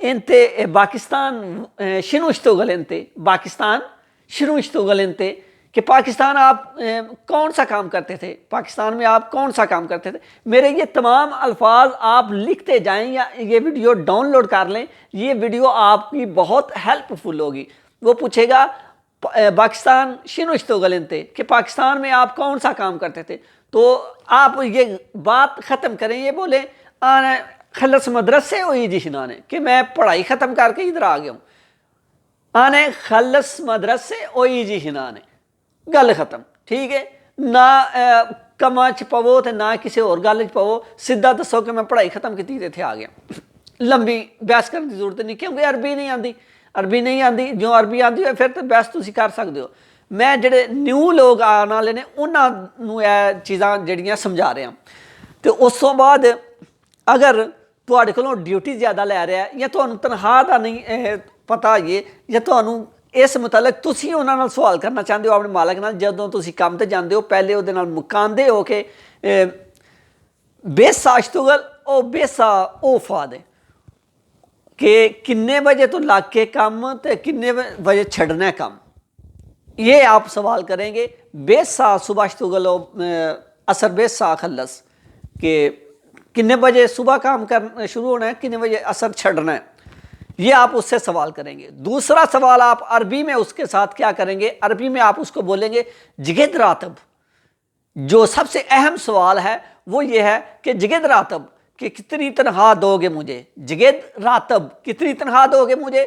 انت پاکستان شنو اشتغل انت پاکستان شنو اشتغل انت کہ پاکستان آپ کون سا کام کرتے تھے، پاکستان میں آپ کون سا کام کرتے تھے. میرے یہ تمام الفاظ آپ لکھتے جائیں یا یہ ویڈیو ڈاؤن لوڈ کر لیں، یہ ویڈیو آپ کی بہت ہیلپ فل ہوگی. وہ پوچھے گا پاکستان شنو اشتغل انت کہ پاکستان میں آپ کون سا کام کرتے تھے، تو آپ یہ بات ختم کریں، یہ بولیں آنا خلص مدرسے ہوئی جی شنانے کہ میں پڑھائی ختم کر کے ادھر آ گیا ہوں. آنے خلص مدرسے ہوئی جی شنانے گل ختم. ٹھیک ہے، نہ کما چ پو تو نہ کسی اور گل چ پو، سیدھا دسو کہ میں پڑھائی ختم کی تے آ گیا. لمبی بحث کرنے کی ضرورت نہیں کیونکہ عربی نہیں آتی. عربی نہیں آتی، جو عربی آتی ہے پھر تو بحث تسی کر سکتے ہو. میں جڑے نیو لوگ آنے والے نے انہوں یہ چیزاں جڑیاں سمجھا رہا. تو اس تو بعد اگر تواڈے کولوں ڈیوٹی زیادہ لے رہا ہے یا تانوں تنخواہ دا نہیں پتہ یہ یا تانوں اس متعلق تسی انہاں نال سوال کرنا چاہتے ہو اپنے مالک نال، جدوں تسی کام تے جاندے ہو پہلے اودے نال مکاندے ہو کہ بیسا اشتغل او بیسا او فادے کہ کنے بجے تو لگ کے کام تے کنے بجے چھڑنا ہے کام. یہ آپ سوال کریں گے. بیسا صبح اشتغل او اثر بیسا خلص کہ کنے بجے صبح کام کرنا شروع ہونا ہے، کنے بجے اثر چھڑنا ہے. یہ آپ اس سے سوال کریں گے. دوسرا سوال آپ عربی میں اس کے ساتھ کیا کریں گے، عربی میں آپ اس کو بولیں گے جگد راتب. جو سب سے اہم سوال ہے وہ یہ ہے کہ جگد راتب کہ کتنی تنخواہ دو گے مجھے، جگد راتب کتنی تنخواہ دو گے مجھے.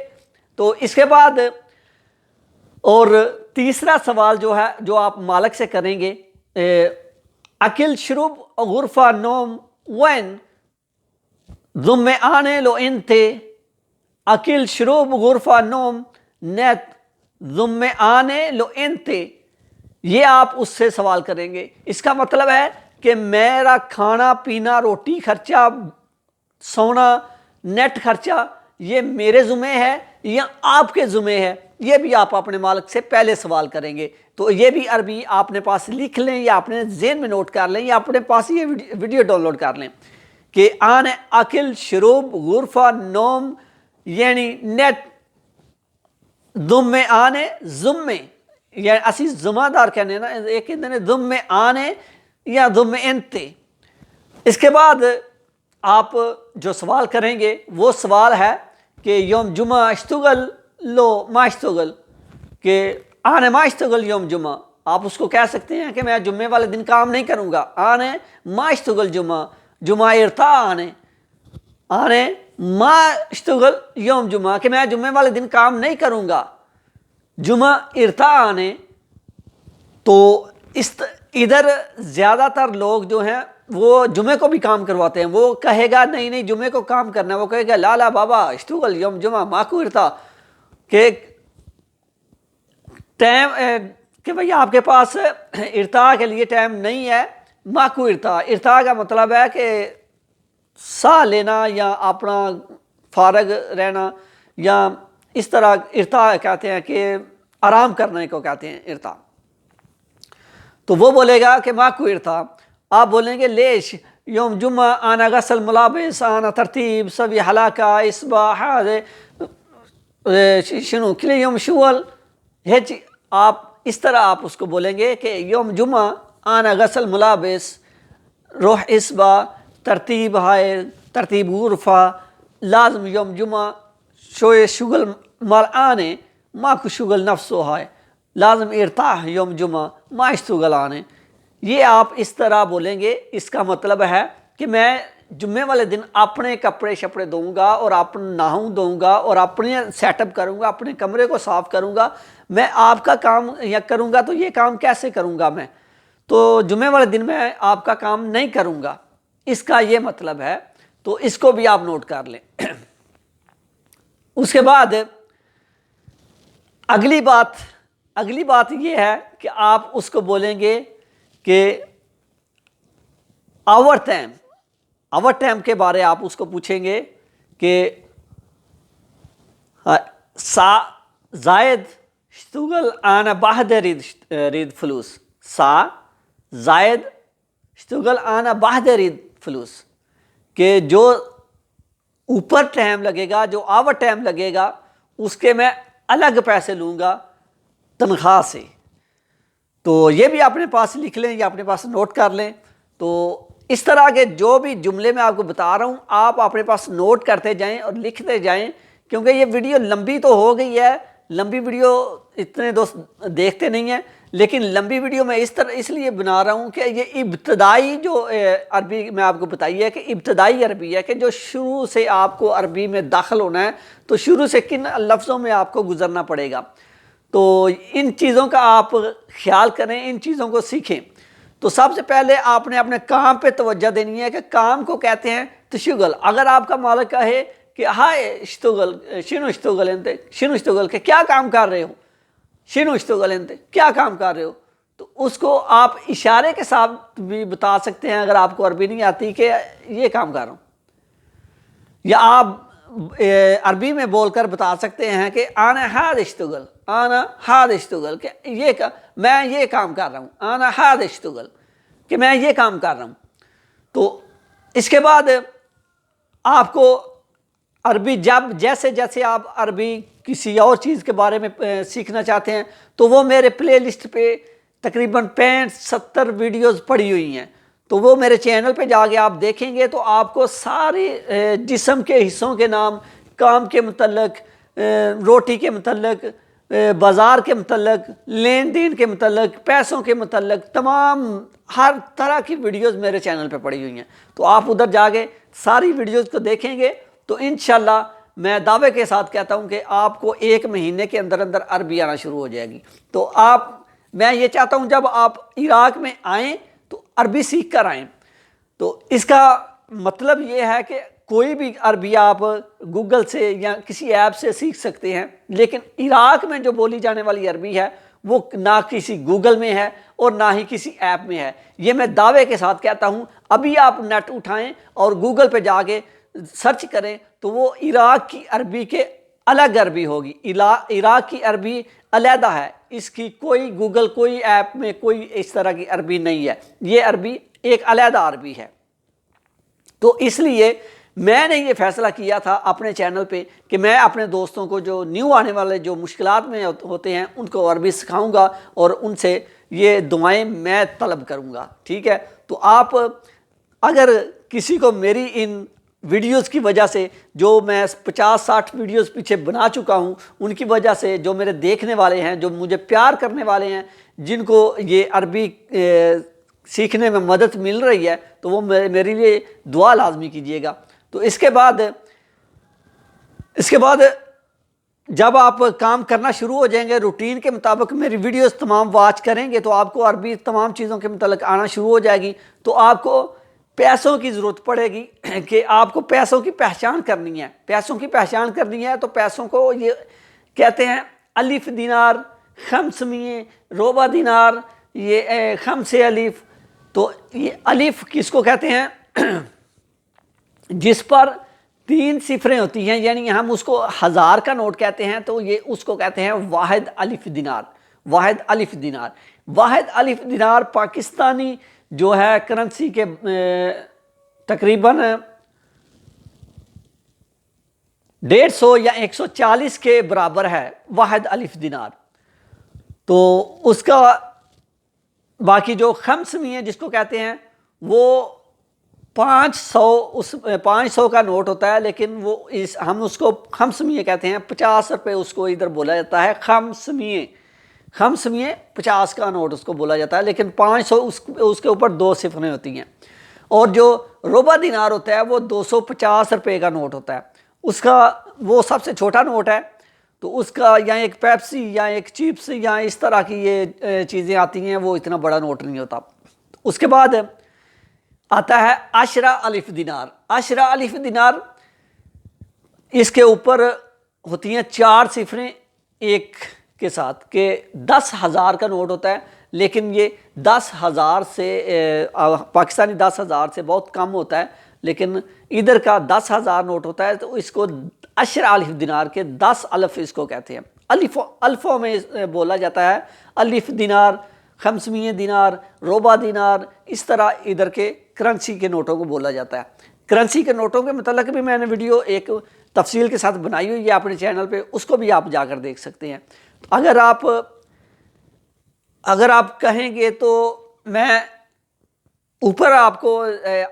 تو اس کے بعد اور تیسرا سوال جو ہے جو آپ مالک سے کریں گے، اکل شرب غرفہ نوم وین ضم آنے لو انتے، اکل شروب غرفہ نوم نیت ضم آنے لو انتے. یہ آپ اس سے سوال کریں گے. اس کا مطلب ہے کہ میرا کھانا پینا روٹی خرچہ سونا نیٹ خرچہ یہ میرے ذمہ ہے یا آپ کے ذمہ ہے. یہ بھی آپ اپنے مالک سے پہلے سوال کریں گے. تو یہ بھی عربی آپ نے پاس لکھ لیں یا اپنے ذہن میں نوٹ کر لیں یا اپنے پاس یہ ویڈیو ڈاؤن لوڈ کر لیں کہ آن اکل شروب غرفہ نوم یعنی نیٹ ضم آنے ضمے یعنی اسی ذمہ دار کہنے نا ایک ضم آنے یا ضم انتے. اس کے بعد آپ جو سوال کریں گے وہ سوال ہے کہ یوم جمعہ اشتغل لو ما اشتغل کہ آنے ما اشتغل یوم جمعہ. آپ اس کو کہہ سکتے ہیں کہ میں جمعے والے دن کام نہیں کروں گا. آنے ما اشتغل جمعہ، جمعہ ارتا آنے ما اشتغل یوم جمعہ کہ میں جمعے والے دن کام نہیں کروں گا. جمعہ ارتا آنے. تو ادھر زیادہ تر لوگ جو ہیں وہ جمعے کو بھی کام کرواتے ہیں. وہ کہے گا نہیں نہیں جمعے کو کام کرنا ہے، وہ کہے گا لالا بابا اشتغل یوم جمعہ ماکو ارتا کہ ٹائم کہ بھئی آپ کے پاس ارتا کے لیے ٹائم نہیں ہے. ماکو ارتا، ارتا کا مطلب ہے کہ سا لینا یا اپنا فارغ رہنا یا اس طرح ارتا کہتے ہیں کہ آرام کرنے کو کہتے ہیں ارتا. تو وہ بولے گا کہ ماکو ارتا. آپ بولیں گے لیش یوم جمعہ آنا غسل ملابس آنا ترتیب سبھی حلاقہ اصباح شنو کلی یوم شول. آپ اس طرح آپ اس کو بولیں گے کہ یوم جمعہ آنا غسل ملابس روح اصبا ترتیب ہائے ترتیب غرفہ لازم یوم جمعہ شوئے شغل مال آنے ماں کو شغل نفسو ہائے لازم ارتاح یوم جمعہ ما اشتغل آنے. یہ آپ اس طرح بولیں گے. اس کا مطلب ہے کہ میں جمعے والے دن اپنے کپڑے شپڑے دوں گا اور اپنا نہاؤں دوں گا اور اپنے سیٹ اپ کروں گا، اپنے کمرے کو صاف کروں گا. میں آپ کا کام یا کروں گا تو یہ کام کیسے کروں گا میں؟ تو جمعے والے دن میں آپ کا کام نہیں کروں گا. اس کا یہ مطلب ہے. تو اس کو بھی آپ نوٹ کر لیں. اس کے بعد اگلی بات یہ ہے کہ آپ اس کو بولیں گے کہ آور ٹائم کے بارے آپ اس کو پوچھیں گے کہ سا زائد اشتغل آنا بعد رید فلوس. سا زائد اشتغل آنا بعد رید فلوس کہ جو اوپر ٹائم لگے گا، جو آور ٹائم لگے گا، اس کے میں الگ پیسے لوں گا تنخواہ سے۔ تو یہ بھی اپنے پاس لکھ لیں یا اپنے پاس نوٹ کر لیں۔ تو اس طرح کے جو بھی جملے میں آپ کو بتا رہا ہوں آپ اپنے پاس نوٹ کرتے جائیں اور لکھتے جائیں، کیونکہ یہ ویڈیو لمبی تو ہو گئی ہے، لمبی ویڈیو اتنے دوست دیکھتے نہیں ہیں، لیکن لمبی ویڈیو میں اس لیے بنا رہا ہوں کہ یہ ابتدائی جو عربی میں آپ کو بتائی ہے کہ ابتدائی عربی ہے، کہ جو شروع سے آپ کو عربی میں داخل ہونا ہے تو شروع سے کن لفظوں میں آپ کو گزرنا پڑے گا۔ تو ان چیزوں کا آپ خیال کریں، ان چیزوں کو سیکھیں۔ تو سب سے پہلے آپ نے اپنے کام پہ توجہ دینی ہے کہ کام کو کہتے ہیں تشغل۔ اگر آپ کا مالک کہے کہ ہائے اشتغل، شنو اشتغل انت، شنو اشتغل، کہ کیا کام کر رہے ہو، شنو اشتغل انت، کیا کام کر رہے ہو، تو اس کو آپ اشارے کے ساتھ بھی بتا سکتے ہیں اگر آپ کو عربی نہیں آتی کہ یہ کام کر رہا ہوں، یا آپ عربی میں بول کر بتا سکتے ہیں کہ آنا ہاد اشتغل، آنا ہاد اشتغل، کہ میں یہ کام کر رہا ہوں، آنا ہاد اشتغل، کہ میں یہ کام کر رہا ہوں۔ تو اس کے بعد آپ کو عربی جیسے جیسے آپ عربی کسی اور چیز کے بارے میں سیکھنا چاہتے ہیں تو وہ میرے پلے لسٹ پہ تقریباً 65-70 ویڈیوز پڑی ہوئی ہیں، تو وہ میرے چینل پہ جا کے آپ دیکھیں گے تو آپ کو سارے جسم کے حصوں کے نام، کام کے متعلق، روٹی کے متعلق، بازار کے متعلق، لین دین کے متعلق، پیسوں کے متعلق، تمام ہر طرح کی ویڈیوز میرے چینل پہ پڑی ہوئی ہیں۔ تو آپ ادھر جا کے ساری ویڈیوز کو دیکھیں گے تو انشاءاللہ میں دعوے کے ساتھ کہتا ہوں کہ آپ کو 1 مہینے کے اندر اندر عربی آنا شروع ہو جائے گی۔ تو میں یہ چاہتا ہوں جب آپ عراق میں آئیں تو عربی سیکھ کر آئیں۔ تو اس کا مطلب یہ ہے کہ کوئی بھی عربی آپ گوگل سے یا کسی ایپ سے سیکھ سکتے ہیں، لیکن عراق میں جو بولی جانے والی عربی ہے وہ نہ کسی گوگل میں ہے اور نہ ہی کسی ایپ میں ہے۔ یہ میں دعوے کے ساتھ کہتا ہوں۔ ابھی آپ نیٹ اٹھائیں اور گوگل پہ جا کے سرچ کریں تو وہ عراق کی عربی کے الگ عربی ہوگی، عراق کی عربی علیحدہ ہے، اس کی کوئی گوگل، کوئی ایپ میں کوئی اس طرح کی عربی نہیں ہے، یہ عربی ایک علیحدہ عربی ہے۔ تو اس لیے میں نے یہ فیصلہ کیا تھا اپنے چینل پہ کہ میں اپنے دوستوں کو جو نیو آنے والے جو مشکلات میں ہوتے ہیں ان کو عربی سکھاؤں گا اور ان سے یہ دعائیں میں طلب کروں گا، ٹھیک ہے۔ تو آپ اگر کسی کو میری ان ویڈیوز کی وجہ سے، جو میں 50-60 ویڈیوز پیچھے بنا چکا ہوں، ان کی وجہ سے جو میرے دیکھنے والے ہیں، جو مجھے پیار کرنے والے ہیں، جن کو یہ عربی سیکھنے میں مدد مل رہی ہے، تو وہ میرے لیے دعا لازمی کیجیے گا۔ تو اس کے بعد جب آپ کام کرنا شروع ہو جائیں گے، روٹین کے مطابق میری ویڈیوز تمام واچ کریں گے تو آپ کو عربی تمام چیزوں کے متعلق آنا شروع ہو جائے گی۔ تو آپ کو پیسوں کی ضرورت پڑے گی کہ آپ کو پیسوں کی پہچان کرنی ہے۔ پیسوں کی پہچان کرنی ہے تو پیسوں کو یہ کہتے ہیں الف دینار، خمس میے، ربع دینار، یہ خمس الف۔ تو یہ الف کس کو کہتے ہیں؟ جس پر 3 صفریں ہوتی ہیں، یعنی ہم اس کو 1000 کا نوٹ کہتے ہیں، تو یہ اس کو کہتے ہیں واحد الف دینار، واحد الف دینار۔ واحد الف دینار پاکستانی جو ہے کرنسی کے تقریباً 150 یا 140 کے برابر ہے واحد الف دینار۔ تو اس کا باقی جو خمس میے جس کو کہتے ہیں وہ 500 کا نوٹ ہوتا ہے، لیکن وہ ہم اس کو خمس میے کہتے ہیں، 50 روپے اس کو ادھر بولا جاتا ہے خمس میے۔ خمس میے 50 کا نوٹ اس کو بولا جاتا ہے، لیکن 500 اس کے اوپر 2 صفریں ہوتی ہیں۔ اور جو ربع دینار ہوتا ہے وہ 250 روپے کا نوٹ ہوتا ہے، اس کا وہ سب سے چھوٹا نوٹ ہے۔ تو اس کا یا ایک پیپسی یا ایک چپس یا اس طرح کی یہ چیزیں آتی ہیں، وہ اتنا بڑا نوٹ نہیں ہوتا۔ اس کے بعد آتا ہے عشرہ الف دینار۔ عشرہ الف دینار، اس کے اوپر ہوتی ہیں 4 صفریں ایک کے ساتھ، کہ 10,000 کا نوٹ ہوتا ہے، لیکن یہ 10,000 سے پاکستانی 10,000 سے بہت کم ہوتا ہے، لیکن ادھر کا 10,000 نوٹ ہوتا ہے، تو اس کو عشرہ الف دینار کے 10 الف اس کو کہتے ہیں۔ الفوں میں بولا جاتا ہے، الف دینار، خمسمیہ دینار، ربع دینار، اس طرح ادھر کے کرنسی کے نوٹوں کو بولا جاتا ہے۔ کرنسی کے نوٹوں کے متعلق بھی میں نے ویڈیو ایک تفصیل کے ساتھ بنائی ہوئی ہے اپنے چینل پہ، اس کو بھی آپ جا کر دیکھ سکتے ہیں۔ اگر آپ کہیں گے تو میں اوپر آپ کو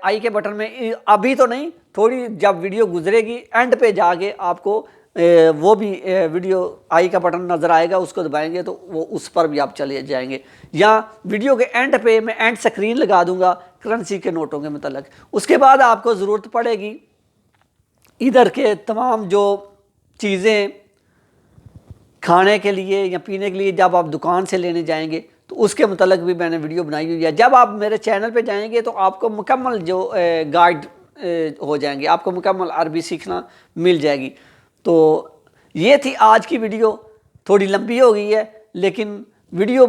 آئی کے بٹن میں، ابھی تو نہیں، تھوڑی جب ویڈیو گزرے گی اینڈ پہ جا کے آپ کو وہ بھی ویڈیو آئی کا بٹن نظر آئے گا، اس کو دبائیں گے تو وہ اس پر بھی آپ چلے جائیں گے، یا ویڈیو کے اینڈ پہ میں اینڈ سکرین لگا دوں گا کرنسی کے نوٹوں کے متعلق۔ اس کے بعد آپ کو ضرورت پڑے گی ادھر کے تمام جو چیزیں کھانے کے لیے یا پینے کے لیے جب آپ دکان سے لینے جائیں گے تو اس کے متعلق بھی میں نے ویڈیو بنائی ہوئی ہے۔ جب آپ میرے چینل پہ جائیں گے تو آپ کو مکمل جو گائیڈ ہو جائیں گے، آپ کو مکمل عربی سیکھنا مل جائے گی۔ تو یہ تھی آج کی ویڈیو، تھوڑی لمبی ہو گئی ہے لیکن ویڈیو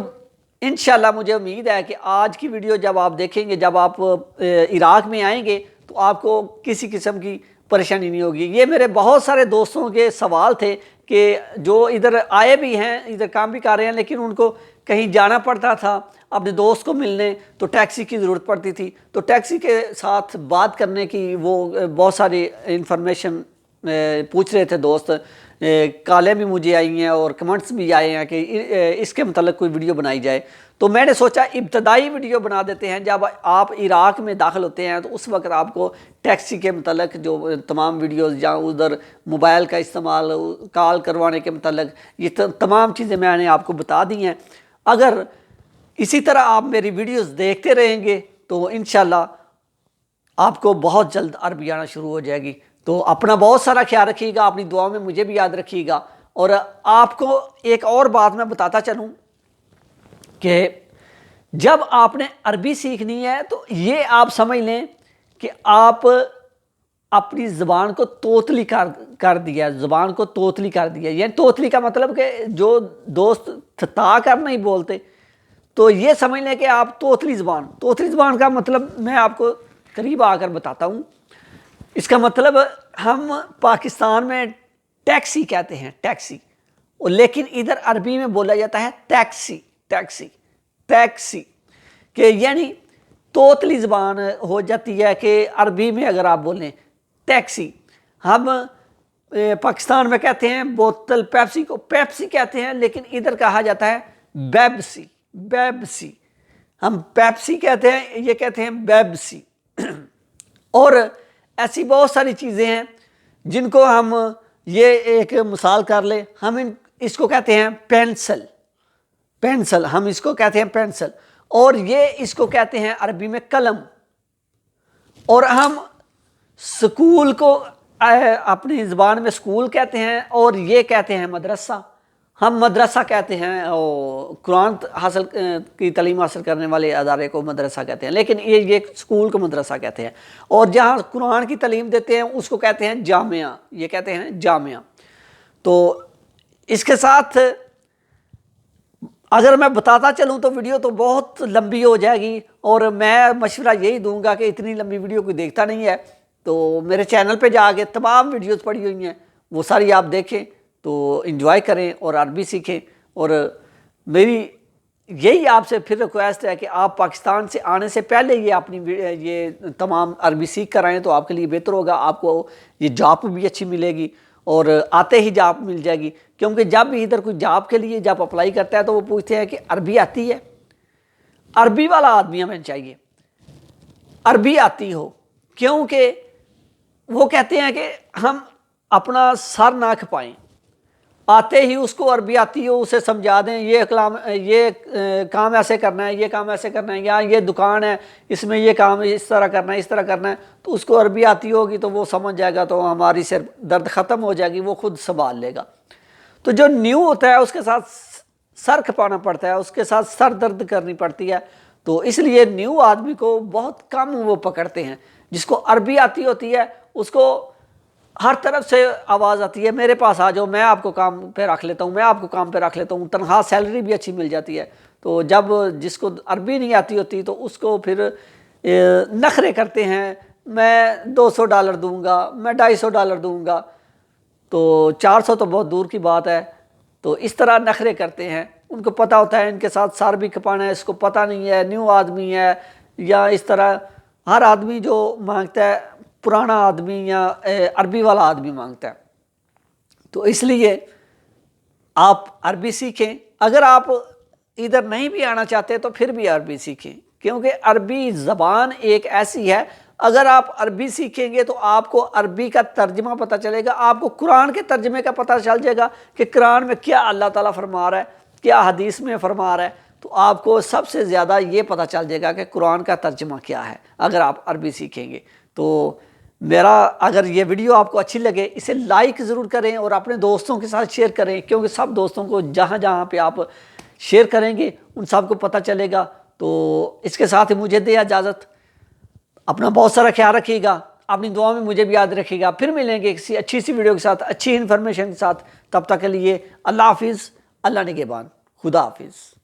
انشاءاللہ مجھے امید ہے کہ آج کی ویڈیو جب آپ دیکھیں گے، جب آپ عراق میں آئیں گے تو آپ کو کسی قسم کی پریشانی نہیں ہوگی۔ یہ میرے بہت سارے دوستوں کے سوال تھے کہ جو ادھر آئے بھی ہیں، ادھر کام بھی کر رہے ہیں، لیکن ان کو کہیں جانا پڑتا تھا اپنے دوست کو ملنے تو ٹیکسی کی ضرورت پڑتی تھی، تو ٹیکسی کے ساتھ بات کرنے کی وہ بہت ساری انفارمیشن پوچھ رہے تھے دوست، کالیں بھی مجھے آئی ہیں اور کمنٹس بھی آئے ہیں کہ اس کے متعلق کوئی ویڈیو بنائی جائے۔ تو میں نے سوچا ابتدائی ویڈیو بنا دیتے ہیں، جب آپ عراق میں داخل ہوتے ہیں تو اس وقت آپ کو ٹیکسی کے متعلق جو تمام ویڈیوز یا ادھر موبائل کا استعمال، کال کروانے کے متعلق یہ تمام چیزیں میں نے آپ کو بتا دی ہیں۔ اگر اسی طرح آپ میری ویڈیوز دیکھتے رہیں گے تو انشاءاللہ آپ کو بہت جلد عربی آنا شروع ہو جائے گی۔ تو اپنا بہت سارا خیال رکھیے گا، اپنی دعاؤں میں مجھے بھی یاد رکھیے گا۔ اور آپ کو ایک اور بات میں بتاتا چلوں کہ جب آپ نے عربی سیکھنی ہے تو یہ آپ سمجھ لیں کہ آپ اپنی زبان کو توتلی کر دیا، زبان کو توتلی کر دیا۔ یعنی توتلی کا مطلب کہ جو دوست تھتا کر نہیں بولتے، تو یہ سمجھ لیں کہ آپ توتلی زبان کا مطلب میں آپ کو قریب آ کر بتاتا ہوں۔ اس کا مطلب ہم پاکستان میں ٹیکسی کہتے ہیں، ٹیکسی، لیکن ادھر عربی میں بولا جاتا ہے ٹیکسی، ٹیکسی، ٹیکسی، کہ یعنی توتلی زبان ہو جاتی ہے کہ عربی میں اگر آپ بولیں ٹیکسی، ہم پاکستان میں کہتے ہیں بوتل پیپسی کو پیپسی کہتے ہیں، لیکن ادھر کہا جاتا ہے بیبسی، بیبسی، ہم پیپسی کہتے ہیں، یہ کہتے ہیں بیبسی۔ اور ایسی بہت ساری چیزیں ہیں جن کو ہم، یہ ایک مثال کر لیں، ہم اس کو کہتے ہیں پینسل، پینسل، ہم اس کو کہتے ہیں پینسل، اور یہ اس کو کہتے ہیں عربی میں قلم۔ اور ہم سکول کو اپنی زبان میں سکول کہتے ہیں، اور یہ کہتے ہیں مدرسہ، ہم مدرسہ کہتے ہیں، قرآن حاصل کی تعلیم حاصل کرنے والے ادارے کو مدرسہ کہتے ہیں، لیکن یہ سکول کو مدرسہ کہتے ہیں۔ اور جہاں قرآن کی تعلیم دیتے ہیں اس کو کہتے ہیں جامعہ، یہ کہتے ہیں جامعہ۔ تو اس کے ساتھ اگر میں بتاتا چلوں تو ویڈیو تو بہت لمبی ہو جائے گی، اور میں مشورہ یہی دوں گا کہ اتنی لمبی ویڈیو کوئی دیکھتا نہیں ہے، تو میرے چینل پہ جا کے تمام ویڈیوز پڑی ہوئی ہیں، وہ ساری آپ دیکھیں تو انجوائے کریں اور عربی سیکھیں۔ اور میری یہی آپ سے پھر ریکویسٹ ہے کہ آپ پاکستان سے آنے سے پہلے یہ اپنی یہ تمام عربی سیکھ کر آئیں تو آپ کے لیے بہتر ہوگا، آپ کو یہ جاب بھی اچھی ملے گی اور آتے ہی جاب مل جائے گی۔ کیونکہ جب بھی ادھر کوئی جاب کے لیے جب اپلائی کرتا ہے تو وہ پوچھتے ہیں کہ عربی آتی ہے، عربی والا آدمی ہمیں چاہیے، عربی آتی ہو، کیونکہ وہ کہتے ہیں کہ ہم اپنا سر نہ کھپائیں، آتے ہی اس کو عربی آتی ہو اسے سمجھا دیں، یہ کام ایسے کرنا ہے، یہ کام ایسے کرنا ہے، یا یہ دکان ہے اس میں یہ کام اس طرح کرنا ہے، اس طرح کرنا ہے، تو اس کو عربی آتی ہوگی تو وہ سمجھ جائے گا، تو ہماری سر درد ختم ہو جائے گی، وہ خود سنبھال لے گا۔ تو جو نیو ہوتا ہے اس کے ساتھ سر کھپانا پڑتا ہے، اس کے ساتھ سر درد کرنی پڑتی ہے، تو اس لیے نیو آدمی کو بہت کم وہ پکڑتے ہیں۔ جس کو عربی آتی ہوتی ہے اس کو ہر طرف سے آواز آتی ہے میرے پاس آ جاؤ، میں آپ کو کام پہ رکھ لیتا ہوں، میں آپ کو کام پہ رکھ لیتا ہوں، تنخواہ سیلری بھی اچھی مل جاتی ہے۔ تو جب جس کو عربی نہیں آتی ہوتی تو اس کو پھر نخرے کرتے ہیں، میں $200 دوں گا، میں $250 دوں گا، تو 400 تو بہت دور کی بات ہے۔ تو اس طرح نخرے کرتے ہیں، ان کو پتہ ہوتا ہے ان کے ساتھ سر بھی کھپانا ہے، اس کو پتہ نہیں ہے، نیو آدمی ہے، یا اس طرح ہر آدمی جو مانگتا ہے پرانا آدمی یا عربی والا آدمی مانگتا ہے. تو اس لیے آپ عربی سیکھیں. اگر آپ ادھر نہیں بھی آنا چاہتے تو پھر بھی عربی سیکھیں، کیونکہ عربی زبان ایک ایسی ہے، اگر آپ عربی سیکھیں گے تو آپ کو عربی کا ترجمہ پتہ چلے گا، آپ کو قرآن کے ترجمے کا پتہ چل جائے گا کہ قرآن میں کیا اللہ تعالیٰ فرما رہا ہے، کیا حدیث میں فرما رہا ہے. تو آپ کو سب سے زیادہ یہ پتہ چل جائے گا کہ قرآن کا ترجمہ کیا ہے اگر آپ عربی سیکھیں گے. تو میرا اگر یہ ویڈیو آپ کو اچھی لگے اسے لائک ضرور کریں اور اپنے دوستوں کے ساتھ شیئر کریں، کیونکہ سب دوستوں کو جہاں جہاں پہ آپ شیئر کریں گے ان سب کو پتہ چلے گا. تو اس کے ساتھ ہی مجھے دے اجازت. اپنا بہت سارا خیال رکھیے گا، اپنی دعا میں مجھے بھی یاد رکھیے گا. پھر ملیں گے کسی اچھی سی ویڈیو کے ساتھ، اچھی انفارمیشن کے ساتھ. تب تک کے لیے اللہ حافظ، اللہ نگہبان، خدا حافظ.